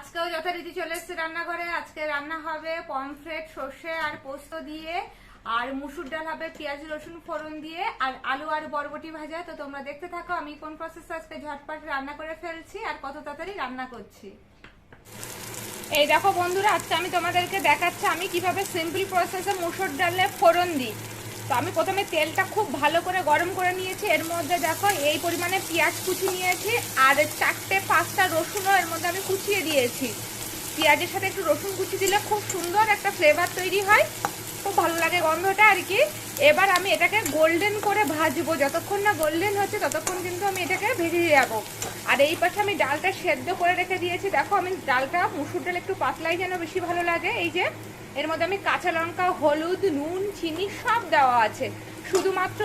আজকেও যথারীতি চলে এসেছে রান্নাঘরে। আজকে রান্না হবে পমফ্রেট সর্ষে আর পোস্ত দিয়ে, আর মুসুর ডাল হবে পেঁয়াজ রসুন ফোড়ন দিয়ে, আর আলু আর বরবটি ভাজা। তো তোমরা দেখতে থাকো আমি কোন প্রসেসে আজকে ঝটপট রান্না করে ফেলছি আর কত তাড়াতাড়ি রান্না করছি। এই দেখো বন্ধুরা, আজকে আমি তোমাদেরকে দেখাচ্ছি আমি কিভাবে সিম্পল প্রসেসে মুসুর ডালে ফোড়ন দিই। তো আমি প্রথমে তেলটা খুব ভালো করে গরম করে নিয়েছি। এর মধ্যে দেখো এই পরিমাণে পেঁয়াজ কুচি নিয়েছি, আর 4-5টা রসুনও এর মধ্যে আমি কুচিয়ে দিয়েছি। পেঁয়াজের সাথে একটু রসুন কুচি দিলে খুব সুন্দর একটা ফ্লেভার তৈরি হয়, খুব ভালো লাগে গন্ধটা আর কি। এবার আমি এটাকে গোল্ডেন করে ভাজবো, যতক্ষণ না গোল্ডেন হচ্ছে ততক্ষণ কিন্তু আমি এটাকে ভেজে যাবো। আর এই পাশে আমি ডালটা সেদ্ধ করে রেখে দিয়েছি। দেখো আমি ডালটা, মুসুর ডাল একটু পাতলাই যেন বেশি ভালো লাগে। এই যে এর মধ্যে আমি কাঁচা লঙ্কা, হলুদ, নুন, চিনি সব দেওয়া আছে। শুধুমাত্র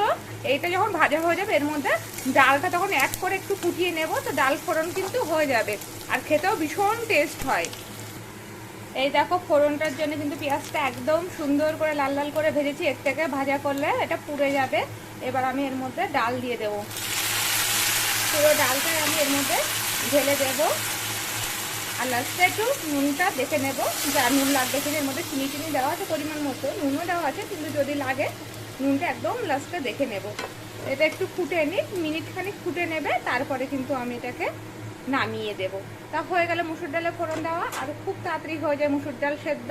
এইটা যখন ভাজা হয়ে যাবে এর মধ্যে ডালটা তখন এক করে একটু ফুটিয়ে নেব, তো ডাল ফোড়ন কিন্তু হয়ে যাবে আর খেতেও ভীষণ টেস্ট হয়। এই দেখো ফোড়নটার জন্য কিন্তু পেঁয়াজটা একদম সুন্দর করে লাল লাল করে ভেজেছি। এর থেকে ভাজা করলে এটা পুড়ে যাবে। এবার আমি এর মধ্যে ডাল দিয়ে দেবো, পুরো ডালটাই আমি এর মধ্যে ঢেলে দেবো। আর লাস্টে একটু নুনটা দেখে নেব, যা নুন লাগবে কিনা। এর মধ্যে চিনি চিনি দেওয়া আছে পরিমাণ মতো, নুনও দেওয়া আছে, কিন্তু যদি লাগে নুনটা একদম লাস্টে দেখে নেব। এটা একটু ফুটে নিই, মিনিট খানিক ফুটে নেবে, তারপরে কিন্তু আমি এটাকে নামিয়ে দেব। তা হয়ে গেলে মুসুর ডালে ফোড়ন দেওয়া, আর খুব তাড়াতাড়ি হয়ে যায় মুসুর ডাল সেদ্ধ।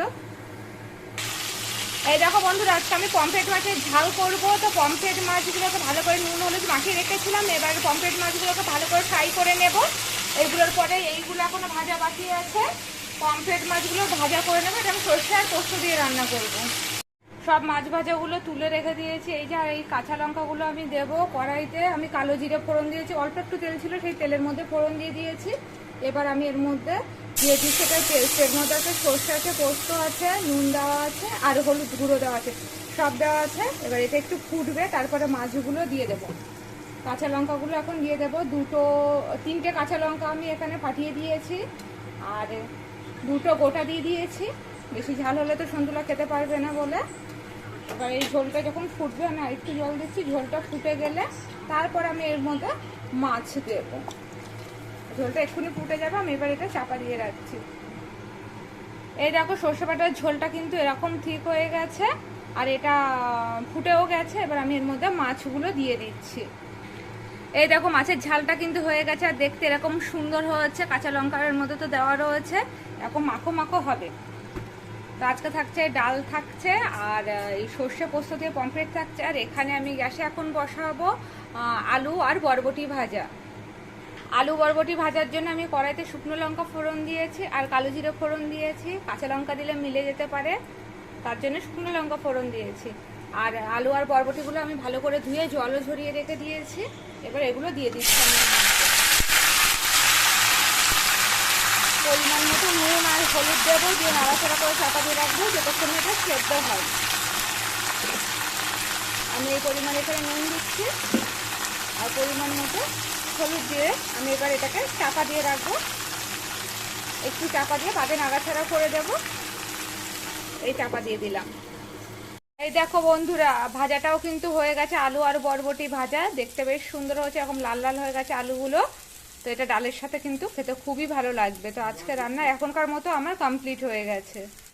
এই দেখো বন্ধুরা, আজকে আমি পমফ্রেট মাছের ঝাল করবো। তো পমফ্রেট মাছগুলোকে ভালো করে নুন হলুদ মাখিয়ে রেখেছিলাম। এবার পমফ্রেট মাছগুলোকে ভালো করে ফ্রাই করে নেব। এইগুলোর পরে এইগুলো এখনো ভাজা বাকি আছে, পমফ্রেট মাছগুলো ভাজা করে নেবো। এটা আমি সর্ষে আর পোস্ত দিয়ে রান্না করব। সব মাছ ভাজাগুলো তুলে রেখে দিয়েছি। এই যে এই কাঁচা লঙ্কাগুলো আমি দেবো কড়াইতে। আমি কালো জিরে ফোড়ন দিয়েছি, অল্প একটু তেল ছিল, সেই তেলের মধ্যে ফোড়ন দিয়ে দিয়েছি। এবার আমি এর মধ্যে দিয়ে দিচ্ছি এটা পেস্ট। এর মধ্যে আছে সর্ষে আছে, পোস্ত আছে, নুন দেওয়া আছে, আর হলুদ গুঁড়ো দেওয়া আছে, সব দেওয়া আছে। এবার এটা একটু ফুটবে, তারপরে মাছগুলো দিয়ে দেবো। কাঁচা লঙ্কাগুলো এখন দিয়ে দেবো। 3টে কাঁচা লঙ্কা আমি এখানে ফাটিয়ে দিয়েছি, আর 2টো গোটা দিয়ে দিয়েছি। বেশি ঝাল হলে তো সন্তুলা খেতে পারবে না বলে। এবার এই ঝোলটা যখন ফুটবে, আমি আরেকটু জল দিচ্ছি। ঝোলটা ফুটে গেলে তারপর আমি এর মধ্যে মাছ দেবো। ঝোলটা এক্ষুনি ফুটে যাবে, আমি এবার এটা চাপা দিয়ে রাখছি। এই দেখো সর্ষে বাটার ঝোলটা কিন্তু এরকম ঠিক হয়ে গেছে, আর এটা ফুটেও গেছে। এবার আমি এর মধ্যে মাছগুলো দিয়ে দিচ্ছি। এই দেখো মাছের ঝালটা কিন্তু হয়ে গেছে, আর দেখতে এরকম সুন্দর হয়েছে। কাঁচা লঙ্কার মধ্যে তো দেওয়া রয়েছে, এরকম মাখো মাখো হবে। তো আজকে থাকছে ডাল, থাকছে আর এই সর্ষে পোস্ত দিয়ে পমফ্রেট থাকছে। আর এখানে আমি গ্যাসে এখন বসাবো আলু আর বরবটি ভাজা। আলু বরবটি ভাজার জন্য আমি কড়াইতে শুকনো লঙ্কা ফোড়ন দিয়েছি, আর কালো জিরে ফোড়ন দিয়েছি। কাঁচা লঙ্কা দিলে মিলে যেতে পারে, তার জন্য শুকনো লঙ্কা ফোড়ন দিয়েছি। আর আলু আর বরবটিগুলো আমি ভালো করে ধুয়ে জলও ঝরিয়ে রেখে দিয়েছি। এবার এগুলো দিয়ে দিচ্ছি আমি। পরিমাণ মতো নুন আর হলুদ দেবো, দিয়ে নাড়াচাড়া করে চাপা দিয়ে রাখবো যতক্ষণ এটা সেদ্ধ হয়। আমি এই পরিমাণ এখানে নুন দিচ্ছি আর পরিমাণ মতো হলুদ দিয়ে আমি এবার এটাকে চাপা দিয়ে রাখবো। একটু চাপা দিয়ে বাদে নাড়াচাড়া করে দেবো। এই চাপা দিয়ে দিলাম। এই দেখো বন্ধুরা, ভাজাটাও কিন্তু হয়ে গেছে। আলু আর বরবটি ভাজা দেখতে বেশ সুন্দর হয়েছে, এরকম লাল লাল হয়ে গেছে আলুগুলো। তো এটা ডালের সাথে কিন্তু খেতে খুবই ভালো লাগবে। তো আজকে রান্না এখনকার মতো আমার কমপ্লিট হয়ে গেছে।